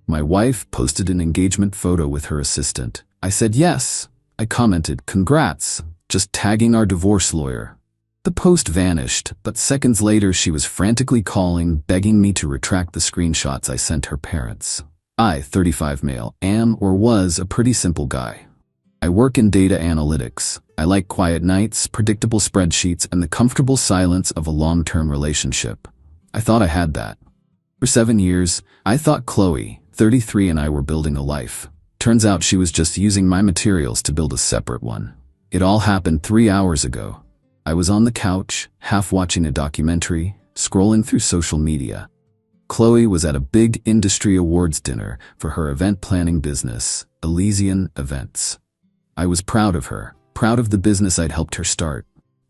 My wife posted an engagement photo with her assistant. I said yes. I commented, "Congrats," just tagging our divorce lawyer. The post vanished, but seconds later she was frantically calling, begging me to retract the screenshots I sent her parents. I, 35 male, am or was a pretty simple guy. I work in data analytics. I like quiet nights, predictable spreadsheets, and the comfortable silence of a long-term relationship. I thought I had that. For 7 years, I thought Chloe, 33, and I were building a life. Turns out she was just using my materials to build a separate one. It all happened 3 hours ago. I was on the couch, half watching a documentary, scrolling through social media. Chloe was at a big industry awards dinner for her event planning business, Elysian Events. I was proud of her, proud of the business I'd helped her start.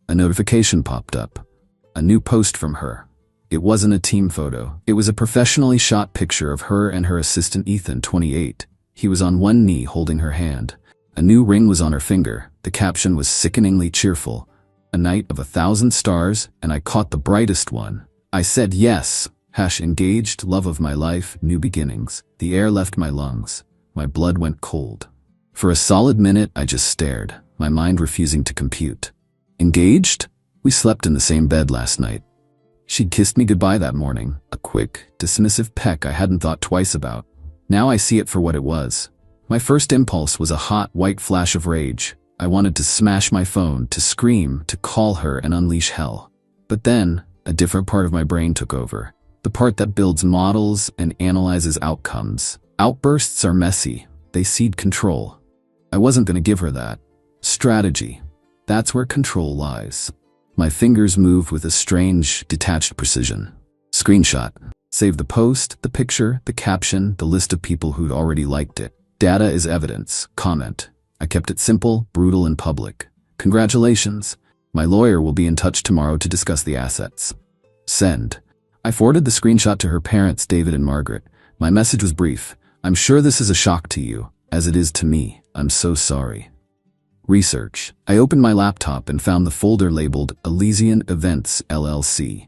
A notification popped up. A new post from her. It wasn't a team photo. It was a professionally shot picture of her and her assistant Ethan, 28. He was on one knee holding her hand. A new ring was on her finger. The caption was sickeningly cheerful. A night of 1,000 stars, and I caught the brightest one. I said yes. Engaged, love of my life, new beginnings. The air left my lungs. My blood went cold. For a solid minute, I just stared, my mind refusing to compute. Engaged? We slept in the same bed last night. She'd kissed me goodbye that morning, a quick, dismissive peck I hadn't thought twice about. Now I see it for what it was. My first impulse was a hot, white flash of rage. I wanted to smash my phone, to scream, to call her and unleash hell. But then, a different part of my brain took over. The part that builds models and analyzes outcomes. Outbursts are messy. They cede control. I wasn't going to give her that. Strategy. That's where control lies. My fingers moved with a strange, detached precision. Screenshot. Save the post, the picture, the caption, the list of people who'd already liked it. Data is evidence. Comment. I kept it simple, brutal, and public. Congratulations. My lawyer will be in touch tomorrow to discuss the assets. Send. I forwarded the screenshot to her parents, David and Margaret. My message was brief. I'm sure this is a shock to you, as it is to me. I'm so sorry. Research. I opened my laptop and found the folder labeled Elysian Events LLC.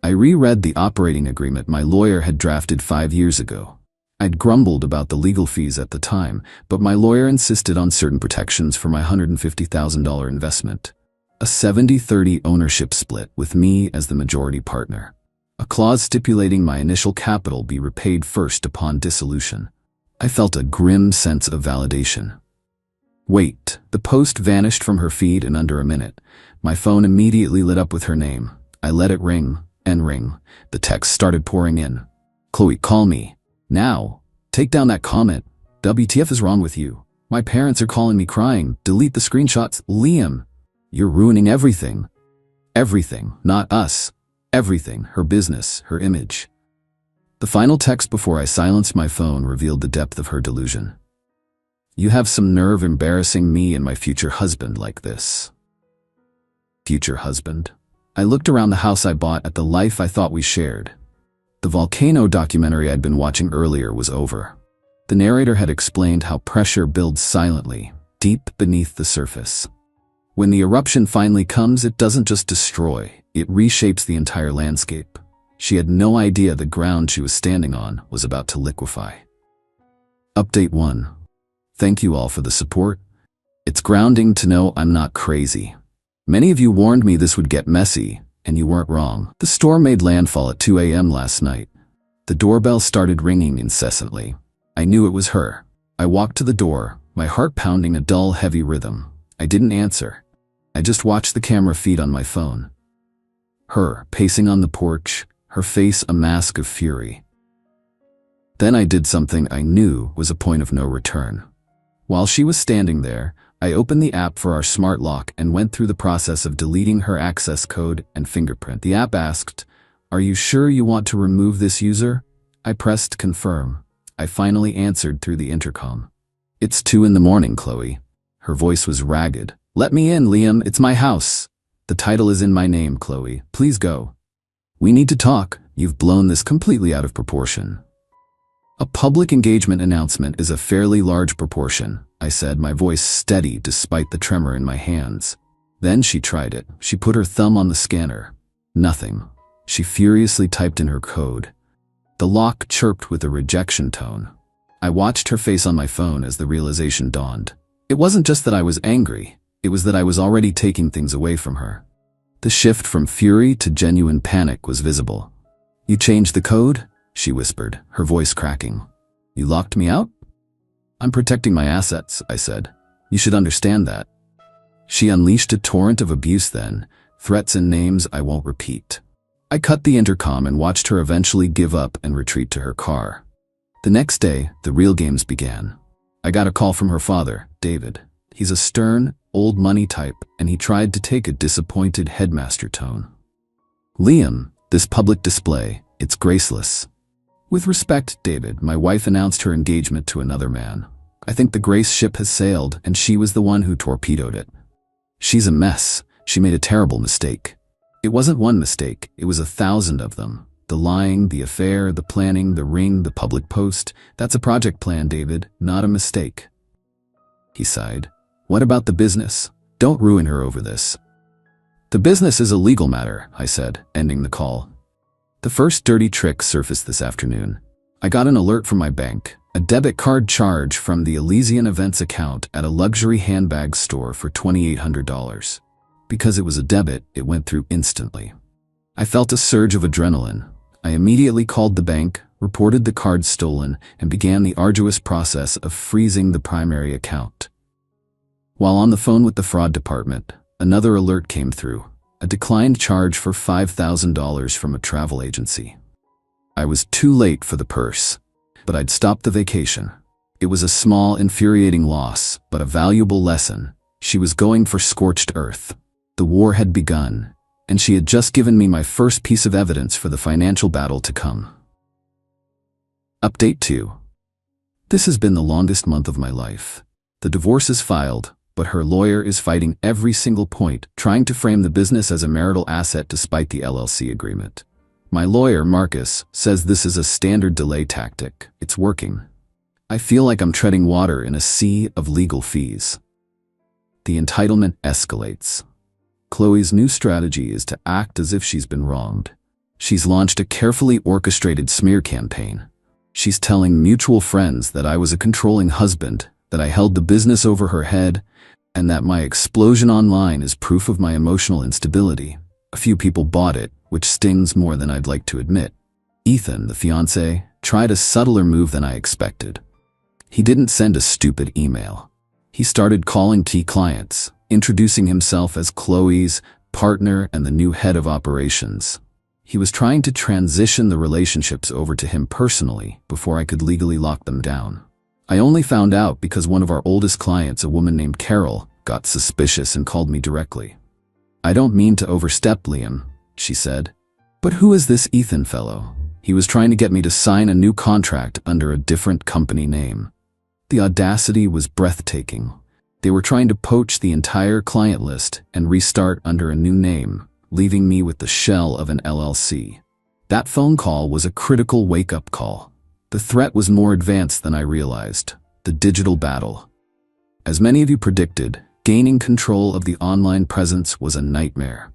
I reread the operating agreement my lawyer had drafted 5 years ago. I'd grumbled about the legal fees at the time, but my lawyer insisted on certain protections for my $150,000 investment. A 70-30 ownership split with me as the majority partner. A clause stipulating my initial capital be repaid first upon dissolution. I felt a grim sense of validation. Wait, the post vanished from her feed in under a minute. My phone immediately lit up with her name. I let it ring and ring. The text started pouring in. Chloe, call me. Now. Take down that comment. WTF is wrong with you? My parents are calling me crying. Delete the screenshots. Liam, you're ruining everything. Everything, not us. Everything, her business, her image. The final text before I silenced my phone revealed the depth of her delusion. You have some nerve embarrassing me and my future husband like this. Future husband? I looked around the house I bought at the life I thought we shared. The volcano documentary I'd been watching earlier was over. The narrator had explained how pressure builds silently, deep beneath the surface. When the eruption finally comes, it doesn't just destroy, it reshapes the entire landscape. She had no idea the ground she was standing on was about to liquefy. Update 1. Thank you all for the support. It's grounding to know I'm not crazy. Many of you warned me this would get messy, and you weren't wrong. The storm made landfall at 2 a.m. last night. The doorbell started ringing incessantly. I knew it was her. I walked to the door, my heart pounding a dull, heavy rhythm. I didn't answer. I just watched the camera feed on my phone. Her, pacing on the porch, her face a mask of fury. Then I did something I knew was a point of no return. While she was standing there, I opened the app for our smart lock and went through the process of deleting her access code and fingerprint. The app asked, "Are you sure you want to remove this user?" I pressed confirm. I finally answered through the intercom. "It's 2 in the morning, Chloe." Her voice was ragged. "Let me in, Liam. It's my house. The title is in my name, Chloe. Please go. We need to talk. You've blown this completely out of proportion." A public engagement announcement is a fairly large proportion, I said, my voice steady despite the tremor in my hands. Then she tried it. She put her thumb on the scanner. Nothing. She furiously typed in her code. The lock chirped with a rejection tone. I watched her face on my phone as the realization dawned. It wasn't just that I was angry, it was that I was already taking things away from her. The shift from fury to genuine panic was visible. "You changed the code?" she whispered, her voice cracking. "You locked me out?" "I'm protecting my assets," I said. "You should understand that." She unleashed a torrent of abuse then, threats and names I won't repeat. I cut the intercom and watched her eventually give up and retreat to her car. The next day, the real games began. I got a call from her father, David. He's a stern, old money type, and he tried to take a disappointed headmaster tone. "Liam, this public display, it's graceless." "With respect, David, my wife announced her engagement to another man. I think the Grace ship has sailed, and she was the one who torpedoed it. She's a mess. She made a terrible mistake." It wasn't one mistake, it was 1,000 of them. The lying, the affair, the planning, the ring, the public post. That's a project plan, David, not a mistake. He sighed. "What about the business? Don't ruin her over this." "The business is a legal matter," I said, ending the call. The first dirty trick surfaced this afternoon. I got an alert from my bank, a debit card charge from the Elysian Events account at a luxury handbag store for $2,800. Because it was a debit, it went through instantly. I felt a surge of adrenaline. I immediately called the bank, reported the card stolen, and began the arduous process of freezing the primary account. While on the phone with the fraud department, another alert came through, a declined charge for $5,000 from a travel agency. I was too late for the purse, but I'd stopped the vacation. It was a small, infuriating loss, but a valuable lesson. She was going for scorched earth. The war had begun, and she had just given me my first piece of evidence for the financial battle to come. Update 2. This has been the longest month of my life. The divorce is filed, but her lawyer is fighting every single point, trying to frame the business as a marital asset despite the LLC agreement. My lawyer, Marcus, says this is a standard delay tactic. It's working. I feel like I'm treading water in a sea of legal fees. The entitlement escalates. Chloe's new strategy is to act as if she's been wronged. She's launched a carefully orchestrated smear campaign. She's telling mutual friends that I was a controlling husband, that I held the business over her head, and that my explosion online is proof of my emotional instability. A few people bought it, which stings more than I'd like to admit. Ethan, the fiancé, tried a subtler move than I expected. He didn't send a stupid email. He started calling key clients, introducing himself as Chloe's partner and the new head of operations. He was trying to transition the relationships over to him personally before I could legally lock them down. I only found out because one of our oldest clients, a woman named Carol, got suspicious and called me directly. "I don't mean to overstep, Liam," she said, "but who is this Ethan fellow? He was trying to get me to sign a new contract under a different company name." The audacity was breathtaking. They were trying to poach the entire client list and restart under a new name, leaving me with the shell of an LLC. That phone call was a critical wake-up call. The threat was more advanced than I realized. The digital battle. As many of you predicted, gaining control of the online presence was a nightmare.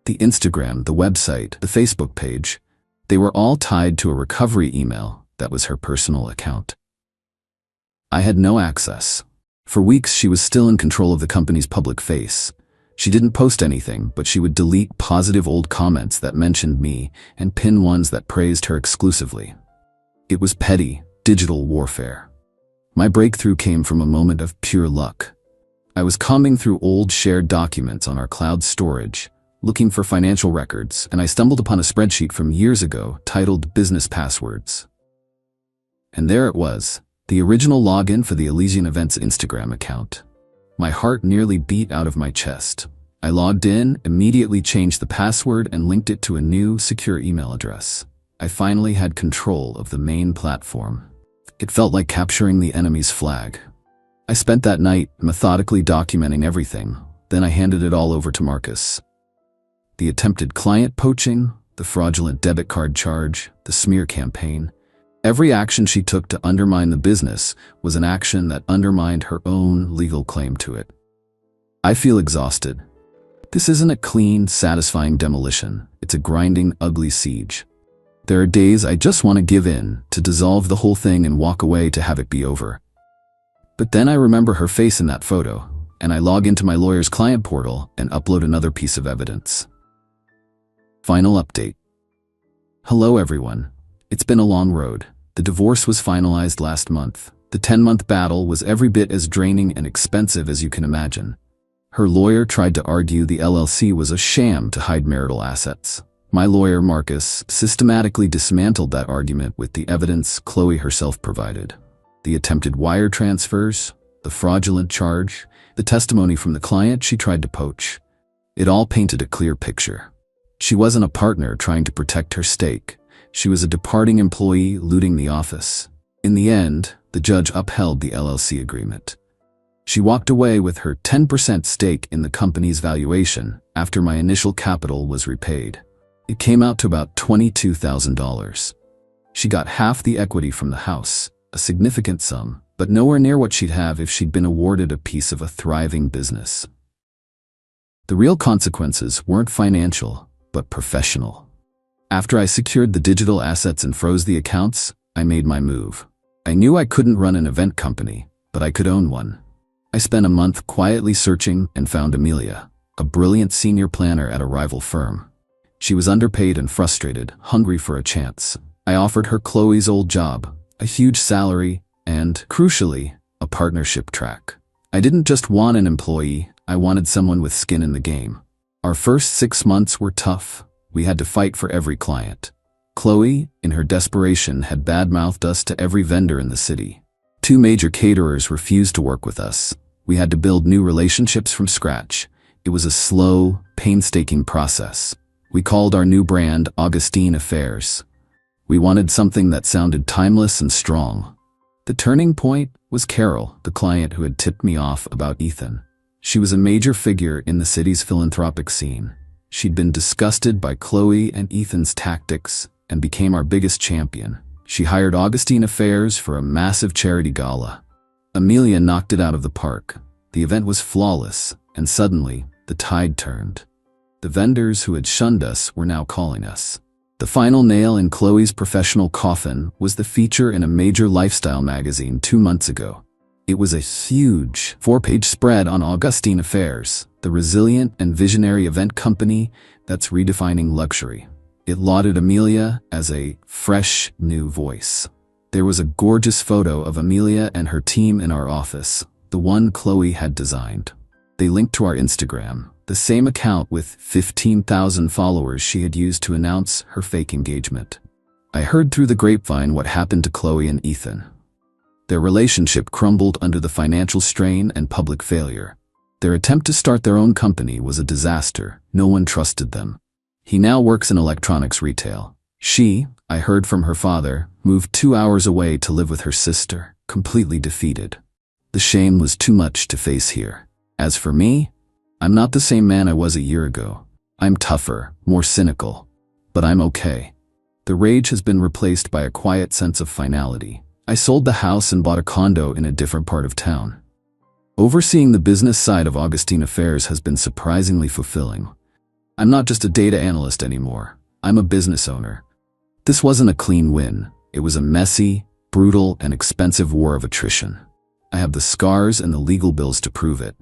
The Instagram, the website, the Facebook page, they were all tied to a recovery email that was her personal account. I had no access. For weeks, she was still in control of the company's public face. She didn't post anything, but she would delete positive old comments that mentioned me and pin ones that praised her exclusively. It was petty, digital warfare. My breakthrough came from a moment of pure luck. I was combing through old shared documents on our cloud storage, looking for financial records, and I stumbled upon a spreadsheet from years ago titled Business Passwords. And there it was, the original login for the Elysian Events Instagram account. My heart nearly beat out of my chest. I logged in, immediately changed the password, and linked it to a new, secure email address. I finally had control of the main platform. It felt like capturing the enemy's flag. I spent that night methodically documenting everything, then I handed it all over to Marcus. The attempted client poaching, the fraudulent debit card charge, the smear campaign. Every action she took to undermine the business was an action that undermined her own legal claim to it. I feel exhausted. This isn't a clean, satisfying demolition. It's a grinding, ugly siege. There are days I just want to give in, to dissolve the whole thing and walk away to have it be over. But then I remember her face in that photo, and I log into my lawyer's client portal and upload another piece of evidence. Final update. Hello everyone. It's been a long road. The divorce was finalized last month. The 10-month battle was every bit as draining and expensive as you can imagine. Her lawyer tried to argue the LLC was a sham to hide marital assets. My lawyer, Marcus, systematically dismantled that argument with the evidence Chloe herself provided. The attempted wire transfers, the fraudulent charge, the testimony from the client she tried to poach. It all painted a clear picture. She wasn't a partner trying to protect her stake. She was a departing employee looting the office. In the end, the judge upheld the LLC agreement. She walked away with her 10% stake in the company's valuation after my initial capital was repaid. It came out to about $22,000. She got half the equity from the house, a significant sum, but nowhere near what she'd have if she'd been awarded a piece of a thriving business. The real consequences weren't financial, but professional. After I secured the digital assets and froze the accounts, I made my move. I knew I couldn't run an event company, but I could own one. I spent a month quietly searching and found Amelia, a brilliant senior planner at a rival firm. She was underpaid and frustrated, hungry for a chance. I offered her Chloe's old job, a huge salary, and, crucially, a partnership track. I didn't just want an employee, I wanted someone with skin in the game. Our first 6 months were tough. We had to fight for every client. Chloe, in her desperation, had bad-mouthed us to every vendor in the city. 2 major caterers refused to work with us. We had to build new relationships from scratch. It was a slow, painstaking process. We called our new brand Augustine Affairs. We wanted something that sounded timeless and strong. The turning point was Carol, the client who had tipped me off about Ethan. She was a major figure in the city's philanthropic scene. She'd been disgusted by Chloe and Ethan's tactics and became our biggest champion. She hired Augustine Affairs for a massive charity gala. Amelia knocked it out of the park. The event was flawless, and suddenly, the tide turned. The vendors who had shunned us were now calling us. The final nail in Chloe's professional coffin was the feature in a major lifestyle magazine 2 months ago. It was a huge 4-page spread on Augustine Affairs, the resilient and visionary event company that's redefining luxury. It lauded Amelia as a fresh, new voice. There was a gorgeous photo of Amelia and her team in our office, the one Chloe had designed. They linked to our Instagram, the same account with 15,000 followers she had used to announce her fake engagement. I heard through the grapevine what happened to Chloe and Ethan. Their relationship crumbled under the financial strain and public failure. Their attempt to start their own company was a disaster. No one trusted them. He now works in electronics retail. She, I heard from her father, moved 2 hours away to live with her sister, completely defeated. The shame was too much to face here. As for me, I'm not the same man I was a year ago. I'm tougher, more cynical. But I'm okay. The rage has been replaced by a quiet sense of finality. I sold the house and bought a condo in a different part of town. Overseeing the business side of Augustine Affairs has been surprisingly fulfilling. I'm not just a data analyst anymore. I'm a business owner. This wasn't a clean win. It was a messy, brutal, and expensive war of attrition. I have the scars and the legal bills to prove it.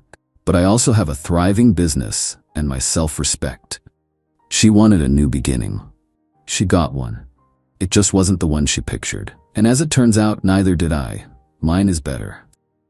But I also have a thriving business and my self-respect. She wanted a new beginning. She got one. It just wasn't the one she pictured. And as it turns out, neither did I. Mine is better.